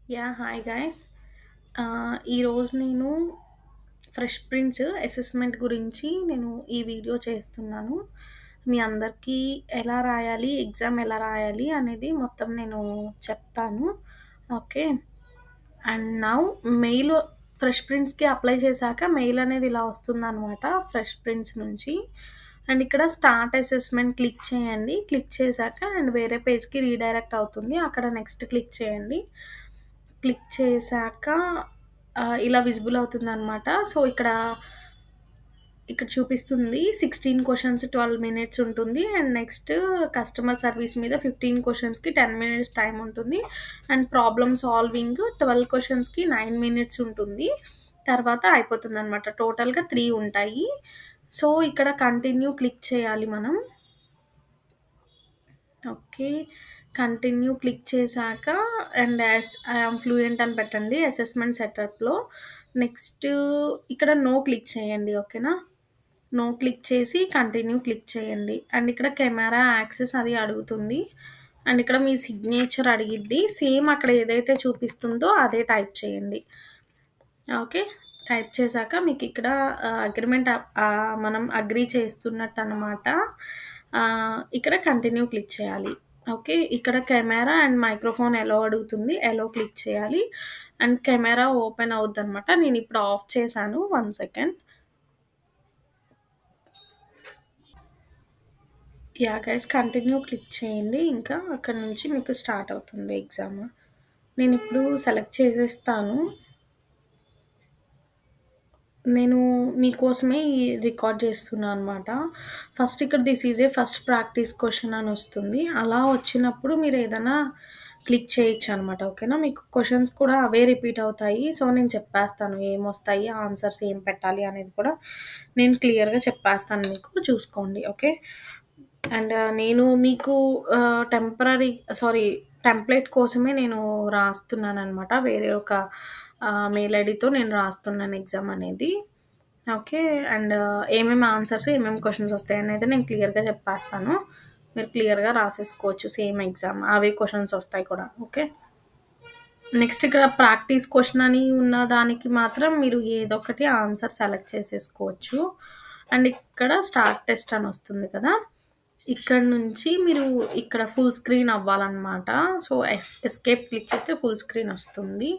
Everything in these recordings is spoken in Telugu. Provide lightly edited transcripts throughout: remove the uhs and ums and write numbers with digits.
Hi guys. ఈరోజు నేను ఫ్రెష్ ప్రింట్స్ అసెస్మెంట్ గురించి నేను ఈ వీడియో చేస్తున్నాను. మీ అందరికీ ఎలా రాయాలి, ఎగ్జామ్ ఎలా రాయాలి అనేది మొత్తం నేను చెప్తాను. Okay. And now mail fresh ప్రింట్స్‌కి అప్లై చేశాక మెయిల్ అనేది ఇలా వస్తుందనమాట ఫ్రెష్ ప్రింట్స్ నుంచి. అండ్ ఇక్కడ స్టార్ట్ అసెస్మెంట్ క్లిక్ చేయండి. క్లిక్ చేశాక అండ్ వేరే పేజ్‌కి రీడైరెక్ట్ అవుతుంది. అక్కడ నెక్స్ట్ క్లిక్ చేయండి. క్లిక్ చేశాక ఇలా విజిబుల్ అవుతుందనమాట. సో, ఇక్కడ చూపిస్తుంది 16 క్వెషన్స్ 12 మినిట్స్ ఉంటుంది. అండ్ నెక్స్ట్ కస్టమర్ సర్వీస్ మీద 15 క్వెషన్స్‌కి 10 మినిట్స్ టైం ఉంటుంది. అండ్ ప్రాబ్లమ్ సాల్వింగ్ 12 క్వెషన్స్‌కి 9 మినిట్స్ ఉంటుంది. తర్వాత అయిపోతుందనమాట. టోటల్‌గా 3 ఉంటాయి. సో, ఇక్కడ కంటిన్యూ క్లిక్ చేయాలి మనం. ఓకే. కంటిన్యూ క్లిక్ చేశాక అండ్ ఐ యామ్ ఫ్లూయెంట్ అని పెట్టండి అసెస్మెంట్ సెటప్‌లో. నెక్స్ట్ ఇక్కడ నో క్లిక్ చేయండి. ఓకేనా? నో క్లిక్ చేసి కంటిన్యూ క్లిక్ చేయండి. అండ్ ఇక్కడ కెమెరా యాక్సెస్ అది అడుగుతుంది. అండ్ ఇక్కడ మీ సిగ్నేచర్ అడిగిద్ది. సేమ్ అక్కడ ఏదైతే చూపిస్తుందో అదే టైప్ చేయండి. ఓకే. టైప్ చేశాక మీకు ఇక్కడ అగ్రీమెంట్ మనం అగ్రీ చేస్తున్నట్టనమాట. ఇక్కడ కంటిన్యూ క్లిక్ చేయాలి. ఓకే. ఇక్కడ కెమెరా అండ్ మైక్రోఫోన్ ఎలో అడుగుతుంది. ఎలో క్లిక్ చేయాలి. అండ్ కెమెరా ఓపెన్ అవుద్దనమాట. నేనిప్పుడు ఆఫ్ చేశాను. 1 సెకండ్. గైస్ కంటిన్యూ క్లిక్ చేయండి. ఇంకా అక్కడ నుంచి మీకు స్టార్ట్ అవుతుంది ఎగ్జామ్. నేనిప్పుడు సెలెక్ట్ చేసేస్తాను. నేను మీకోసమే రికార్డ్ చేస్తున్నా అనమాట. ఫస్ట్ ఇక్కడ this is a first practice question అని వస్తుంది. అలా వచ్చినప్పుడు మీరు ఏదైనా క్లిక్ చేయొచ్చనమాట. ఓకేనా? మీకు క్వెషన్స్ కూడా అవే రిపీట్ అవుతాయి. సో, నేను చెప్పేస్తాను ఏమొస్తాయి, ఆన్సర్స్ ఏం పెట్టాలి అనేది కూడా నేను క్లియర్‌గా చెప్పేస్తాను మీకు. చూసుకోండి. ఓకే. అండ్ నేను మీకు టెంప్లేట్ కోసమే నేను రాస్తున్నాననమాట. వేరే ఒక మెయిల్ ఐడీతో నేను రాస్తున్నాను ఎగ్జామ్ అనేది. ఓకే. అండ్ ఏమేమి ఆన్సర్స్, ఏమేమి క్వెషన్స్ వస్తాయనేది నేను క్లియర్‌గా చెప్పేస్తాను. మీరు క్లియర్‌గా రాసేసుకోవచ్చు సేమ్ ఎగ్జామ్. అవే క్వెషన్స్ వస్తాయి కూడా. ఓకే. నెక్స్ట్ ఇక్కడ ప్రాక్టీస్ క్వెషన్ అని ఉన్న దానికి మాత్రం మీరు ఏదో ఒకటి ఆన్సర్ సెలెక్ట్ చేసేసుకోవచ్చు. అండ్ ఇక్కడ స్టార్ట్ టెస్ట్ అని వస్తుంది కదా! ఇక్కడ నుంచి మీరు ఇక్కడ ఫుల్ స్క్రీన్ అవ్వాలన్నమాట. సో, ఎస్కేప్ క్లిక్ చేస్తే ఫుల్ స్క్రీన్ వస్తుంది.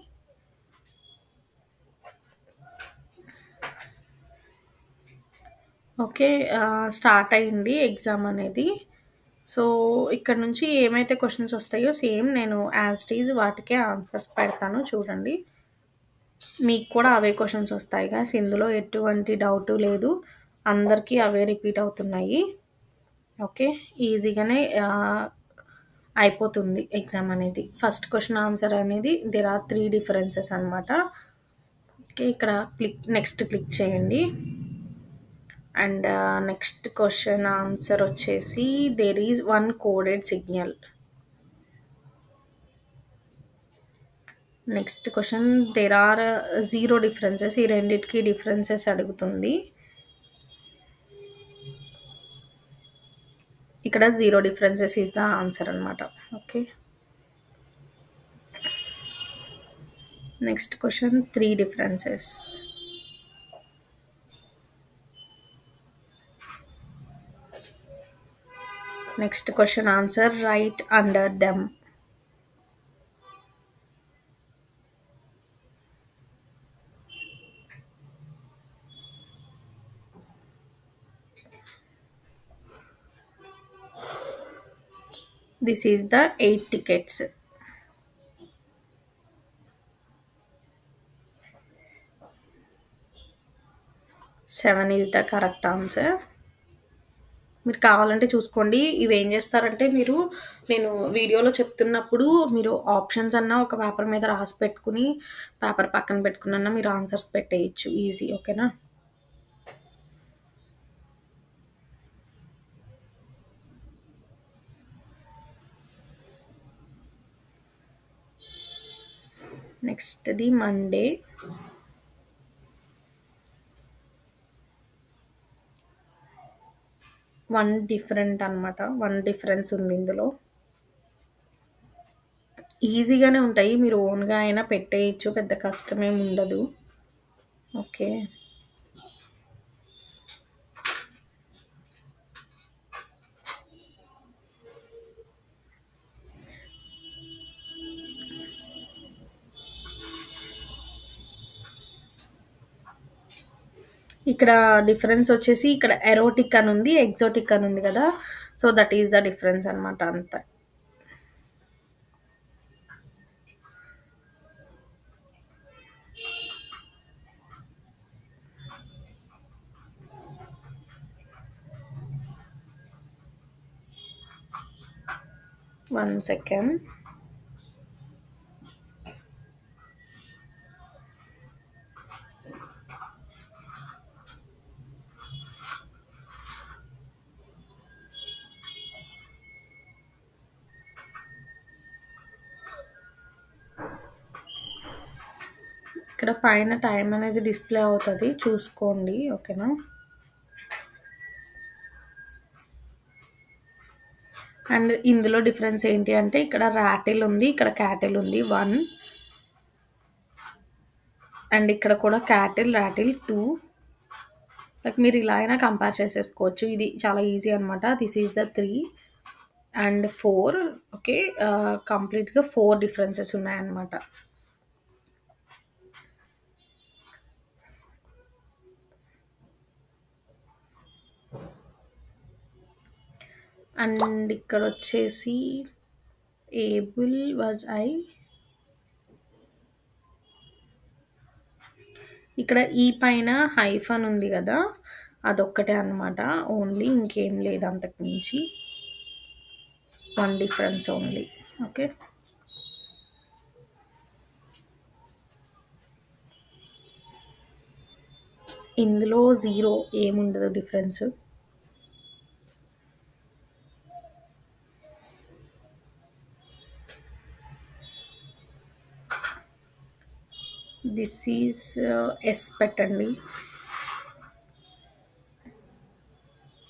ఓకే. స్టార్ట్ అయింది ఎగ్జామ్ అనేది. సో, ఇక్కడ నుంచి ఏమైతే క్వెషన్స్ వస్తాయో సేమ్ నేను యాజ్ ఇట్ ఈజ్ వాటికే ఆన్సర్స్ పెడతాను చూడండి. మీకు కూడా అవే క్వెషన్స్ వస్తాయి గైస్. ఇందులో ఎటువంటి డౌటు లేదు. అందరికీ అవే రిపీట్ అవుతున్నాయి. ఓకే. ఈజీగానే అయిపోతుంది ఎగ్జామ్ అనేది. ఫస్ట్ క్వెషన్ ఆన్సర్ అనేది దేర్ ఆర్ 3 డిఫరెన్సెస్ అనమాట. ఓకే. ఇక్కడ నెక్స్ట్ క్లిక్ చేయండి. అండ్ నెక్స్ట్ క్వెషన్ ఆన్సర్ వచ్చేసి there is 1 coded signal. Next question there are 0 differences. ఈ రెండిటికి డిఫరెన్సెస్ అడుగుతుంది. ఇక్కడ 0 డిఫరెన్సెస్ ఈజ్ ద ఆన్సర్ అనమాట. Okay. Next question 3 differences. Next question answer right under them. This is the 8 tickets. Seven is the correct answer. మీరు కావాలంటే చూసుకోండి. ఇవేం చేస్తారంటే నేను వీడియోలో చెప్తున్నప్పుడు మీరు ఆప్షన్స్ అన్నా ఒక పేపర్ మీద రాసి పెట్టుకుని, పేపర్ పక్కన పెట్టుకునన్నా మీరు ఆన్సర్స్ పెట్టేయొచ్చు ఈజీ. ఓకేనా? నెక్స్ట్‌ది మండే. వన్ డిఫరెంట్ అనమాట. 1 డిఫరెన్స్ ఉంది ఇందులో. ఈజీగానే ఉంటాయి. మీరు ఓన్‌గా అయినా పెట్టేయచ్చు. పెద్ద కష్టమేమి ఉండదు. ఓకే. ఇక్కడ డిఫరెన్స్ వచ్చేసి ఇక్కడ ఎరోటిక్ అని ఉంది. ఎక్సోటిక్ అని ఉంది కదా! So, that is the difference అనమాట అంతే. One second. ఇక్కడ పైన టైం అనేది డిస్‌ప్లే అవుతది. చూసుకోండి. ఓకేనా? అండ్ ఇందులో డిఫరెన్స్ ఏంటి అంటే ఇక్కడ రాటిల్ ఉంది. ఇక్కడ క్యాటిల్ ఉంది 1 అండ్ ఇక్కడ కూడా క్యాటిల్, రాటిల్ 2. లైక్ మీరు ఇలా అయినా కంపేర్ చేసేసుకోవచ్చు. ఇది చాలా ఈజీ అనమాట. This is the 3 and 4. Okay. కంప్లీట్‌గా 4 డిఫరెన్సెస్ ఉన్నాయన్నమాట. అండ్ ఇక్కడొచ్చేసి ఏబుల్ వాజ్ ఐ. ఇక్కడ ఈ పైన హైఫన్ ఉంది గదా! అదొక్కటే అనమాట. ఓన్లీ ఇంకేం లేదు అంతకు మించి. 1 డిఫరెన్స్ ఓన్లీ. ఓకే. ఇందులో 0 ఏముండదు డిఫరెన్స్. దిస్ ఈజ్ ఎస్ పెట్టండి.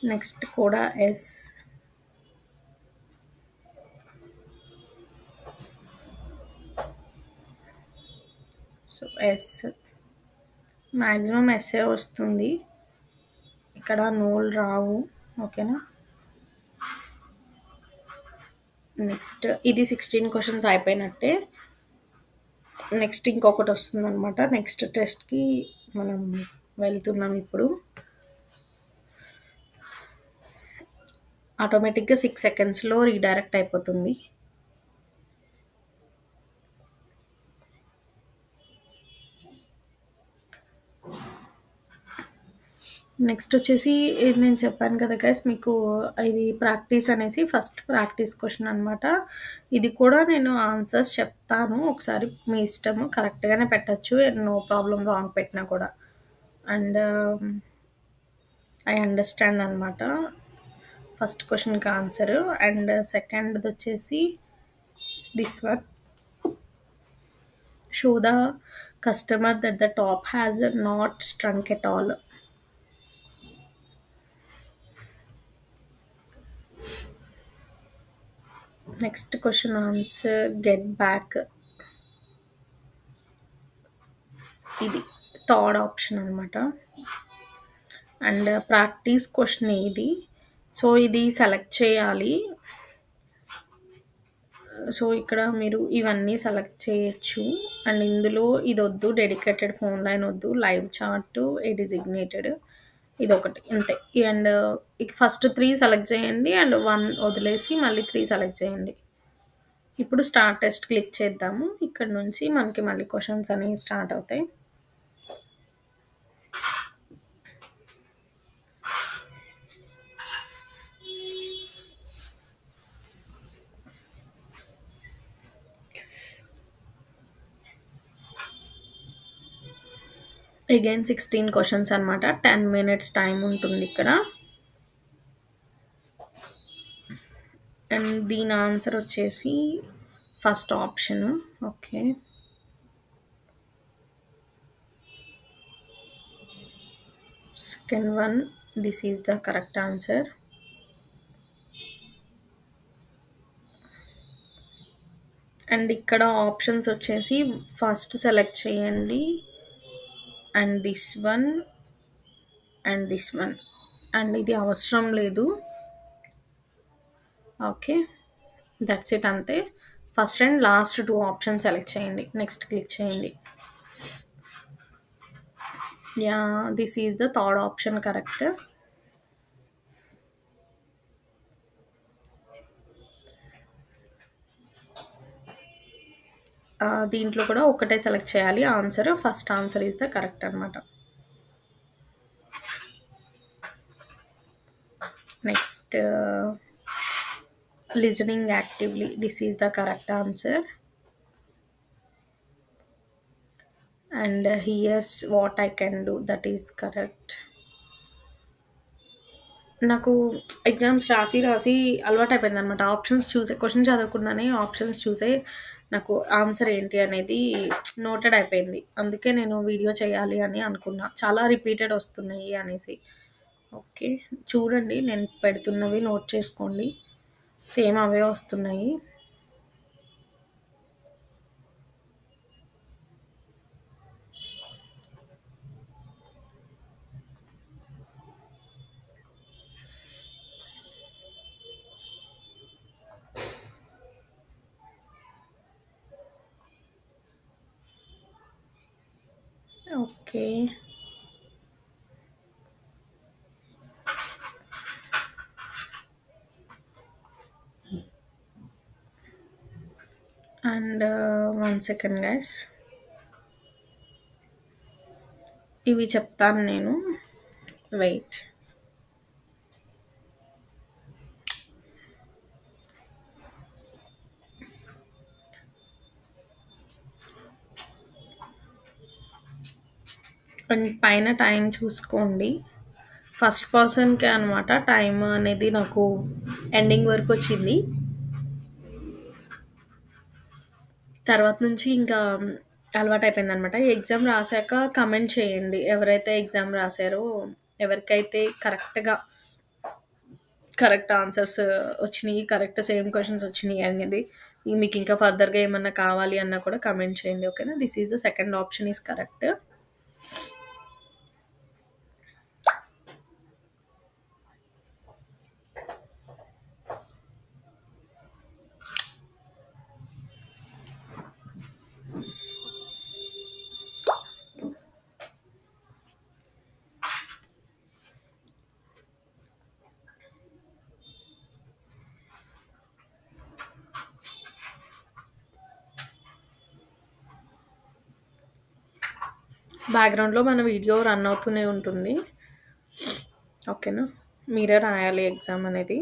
నెక్స్ట్ కూడా ఎస్. So, yes. మాక్సిమం ఎస్సే వస్తుంది. ఇక్కడ నోలు రావు. ఓకేనా? నెక్స్ట్ ఇది 16 క్వెషన్స్ అయిపోయినట్టే. నెక్స్ట్ ఇంకొకటి వస్తుందనమాట. నెక్స్ట్ టెస్ట్‌కి మనం వెళ్తున్నాం ఇప్పుడు. ఆటోమేటిక్‌గా 6 సెకండ్స్‌లో రీడైరెక్ట్ అయిపోతుంది. నెక్స్ట్ వచ్చేసి నేను చెప్పాను కదా గైస్ మీకు ఇది ప్రాక్టీస్ అనేసి ఫస్ట్ ప్రాక్టీస్ క్వెషన్ అనమాట. ఇది కూడా నేను ఆన్సర్స్ చెప్తాను. ఒకసారి మీ ఇష్టము. కరెక్ట్‌గానే పెట్టొచ్చు. నో ప్రాబ్లమ్ రాంగ్ పెట్టినా కూడా. అండ్ ఐ అండర్‌స్టాండ్ అనమాట. ఫస్ట్ క్వెషన్‌కి ఆన్సర్. అండ్ సెకండ్‌దొచ్చేసి this one. Show the customer that the top has not shrunk at all. Next question answer get back. ఇది థర్డ్ ఆప్షన్ అనమాట. అండ్ ప్రాక్టీస్ క్వశ్చన్ ఇది. సో, ఇది సెలెక్ట్ చేయాలి. సో, ఇక్కడ మీరు ఇవన్నీ సెలెక్ట్ చేయొచ్చు. అండ్ ఇందులో ఇదొద్దు. డెడికేటెడ్ ఫోన్ లైన్ వద్దు. లైవ్ చాట్, ఏ డిజిగ్నేటెడ్ ఇదొకటి అంతే. అండ్ ఫస్ట్ 3 సెలెక్ట్ చేయండి. అండ్ 1 వదిలేసి మళ్ళీ 3 సెలెక్ట్ చేయండి. ఇప్పుడు స్టార్ట్ టెస్ట్ క్లిక్ చేద్దాము. ఇక్కడ నుంచి మనకి మళ్ళీ క్వెషన్స్ అనేవి స్టార్ట్ అవుతాయి. అగైన్ 16 క్వెషన్స్ అనమాట. 10 మినిట్స్ టైం ఉంటుంది ఇక్కడ. అండ్ దీని ఆన్సర్ వచ్చేసి first option. Okay. Second one this is the correct answer. And ఇక్కడ ఆప్షన్స్ వచ్చేసి ఫస్ట్ సెలెక్ట్ చేయండి and this one and this one. And ఇది అవసరం లేదు. ఓకే, దట్స్ ఇట్, అంతే. First and last 2 options select చేయండి. నెక్స్ట్ క్లిక్ చేయండి. Yeah, this is the third option correct. దీంట్లో కూడా ఒకటే సెలెక్ట్ చేయాలి answer. First answer is the correct అనమాట. Next listening actively, this is the correct answer. And here's what I can do, that is correct. నాకు ఎగ్జామ్స్ రాసి రాసి అలవాటయిపోయింది అనమాట. ఆప్షన్స్ చూసే, క్వశ్చన్ చదవకుండానే ఆప్షన్స్ చూసే నాకు ఆన్సర్ ఏంటి అనేది నోటెడ్ అయిపోయింది. అందుకే నేను వీడియో చేయాలి అని అనుకున్నా, చాలా రిపీటెడ్ వస్తున్నాయి అనేసి. ఓకే, చూడండి, నేను పెడుతున్నవి నోట్ చేసుకోండి. సేమ్ అవే వస్తున్నాయి. ఓకే, అండ్ 1 సెకండ్ గైస్, ఇవి చెప్తాను నేను, వెయిట్. అండ్ పైన టైం చూసుకోండి. ఫస్ట్ పర్సన్కే అనమాట టైం అనేది నాకు ఎండింగ్ వరకు వచ్చింది. తర్వాత నుంచి ఇంకా అలవాటు అయిపోయింది అనమాట. ఎగ్జామ్ రాసాక కమెంట్ చేయండి, ఎవరైతే ఎగ్జామ్ రాసారో, ఎవరికైతే కరెక్ట్ ఆన్సర్స్ వచ్చినాయి, కరెక్ట్ సేమ్ క్వశ్చన్స్ వచ్చినాయి అనేది. మీకు ఇంకా ఫర్దర్గా ఏమన్నా కావాలి అన్నా కూడా కమెంట్ చేయండి. ఓకేనా, this is the second option is correct. బ్యాక్గ్రౌండ్లో మన వీడియో రన్ అవుతూనే ఉంటుంది. ఓకేనా, మీరే రాయాలి ఎగ్జామ్ అనేది.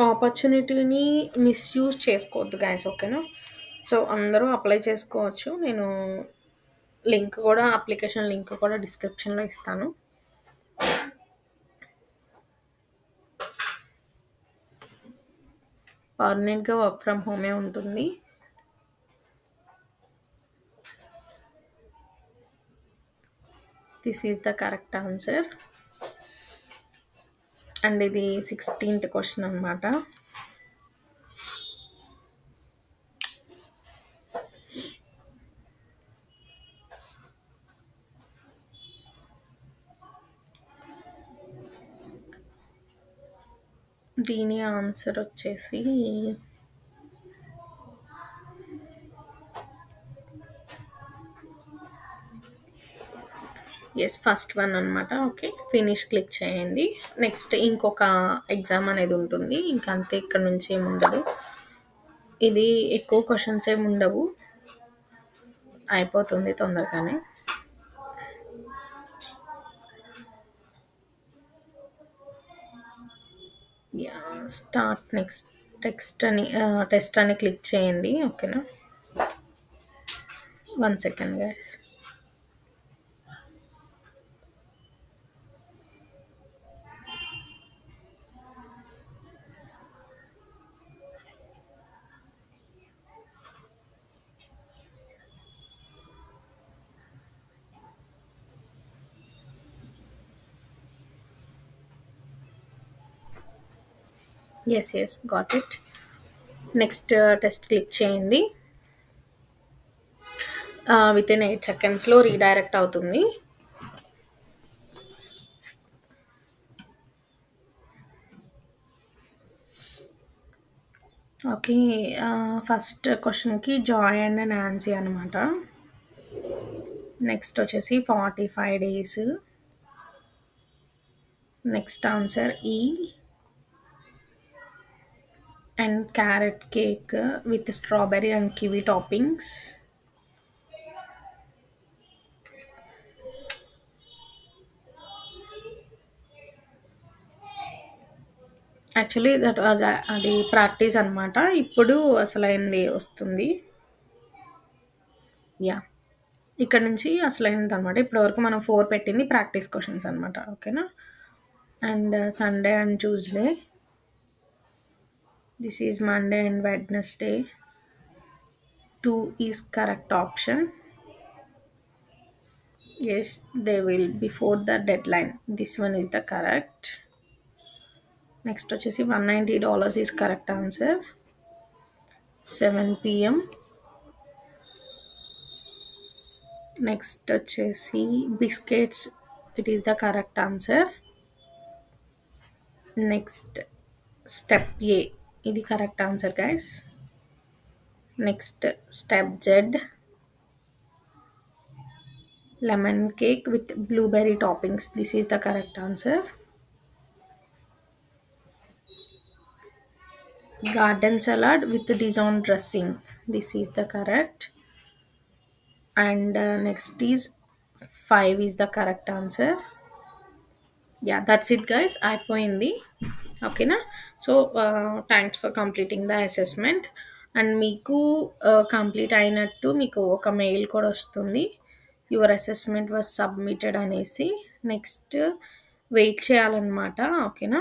ఆపర్చునిటీని మిస్యూజ్ చేసుకోవద్దు గైస్, ఓకేనా. సో అందరూ అప్లై చేసుకోవచ్చు. నేను లింక్ కూడా, అప్లికేషన్ లింక్ కూడా డిస్క్రిప్షన్లో ఇస్తాను. పర్మనెంట్గా వర్క్ ఫ్రమ్ హోమే ఉంటుంది. This is the correct answer. And ఇది 16th క్వశ్చన్ అనమాట. దీని ఆన్సర్ వచ్చేసి ఎస్, ఫస్ట్ వన్ అనమాట. ఓకే, ఫినిష్ క్లిక్ చేయండి. నెక్స్ట్ ఇంకొక ఎగ్జామ్ అనేది ఉంటుంది, ఇంకా అంతే. ఇక్కడ నుంచి ఏమి ఉండదు. ఇది ఎక్కువ క్వశ్చన్స్ ఏమి ఉండవు, అయిపోతుంది తొందరగానే. స్టార్ట్ నెక్స్ట్ టెస్ట్ అని క్లిక్ చేయండి. ఓకేనా, 1 second guys. Yes got it. Next test click చేయండి. విత్ ఇన్ 8 సెకండ్స్లో రీడైరెక్ట్ అవుతుంది. ఓకే. ఫస్ట్ క్వశ్చన్కి జాయ్ అండ్ నాన్సీ అనమాట. నెక్స్ట్ వచ్చేసి 45 days. నెక్స్ట్ ఆన్సర్ ఈ and carrot cake with strawberry and kiwi toppings. Actually that was అది ప్రాక్టీస్ అనమాట. ఇప్పుడు అసలైంది వస్తుంది. యా, ఇక్కడ నుంచి అసలైనది అనమాట. ఇప్పటివరకు మనం 4 పెట్టింది ప్రాక్టీస్ క్వశ్చన్స్ అనమాట. ఓకేనా. And Sunday and Tuesday. This is Monday and Wednesday. 2 is correct option. Yes, they will before the deadline. This one is the correct. Next వచ్చేసి $190 is correct answer. 7 p.m. Next వచ్చేసి biscuits, it is the correct answer. Next step A, ఇది correct answer guys. Next step Z, lemon cake with blueberry toppings. This is the correct answer. Garden salad with Dijon dressing. This is the correct. And next is 5 is the correct answer. Yeah, that's it guys. అయిపోయింది. ఓకేనా. So thanks for completing the assessment. And మీకు కంప్లీట్ అయినట్టు మీకు ఒక మెయిల్ కూడా వస్తుంది, యువర్ అసెస్మెంట్ వాజ్ సబ్మిటెడ్ అనేసి. నెక్స్ట్ వెయిట్ చేయాలన్నమాట. ఓకేనా.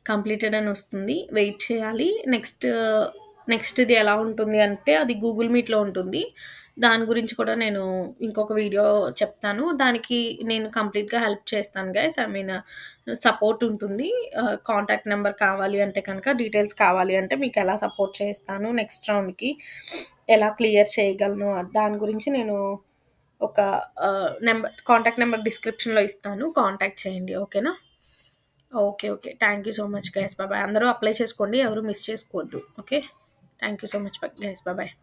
కంప్లీటెడ్ అని వస్తుంది, వెయిట్ చేయాలి. నెక్స్ట్ది ఎలా ఉంటుంది అంటే అది గూగుల్ మీట్లో ఉంటుంది. దాని గురించి కూడా నేను ఇంకొక వీడియో చెప్తాను. దానికి నేను కంప్లీట్గా హెల్ప్ చేస్తాను గైస్. ఐ మీన్ సపోర్ట్ ఉంటుంది. కాంటాక్ట్ నెంబర్ కావాలి అంటే కనుక, డీటెయిల్స్ కావాలి అంటే మీకు ఎలా సపోర్ట్ చేస్తాను, నెక్స్ట్ రౌండ్కి ఎలా క్లియర్ చేయగలను, దాని గురించి నేను ఒక కాంటాక్ట్ నెంబర్ డిస్క్రిప్షన్లో ఇస్తాను, కాంటాక్ట్ చేయండి. ఓకేనా. Okay. Thank you so much guys. Bye. అందరూ అప్లై చేసుకోండి, ఎవరు మిస్ చేసుకోవద్దు. Okay. Thank you so much guys. Bye.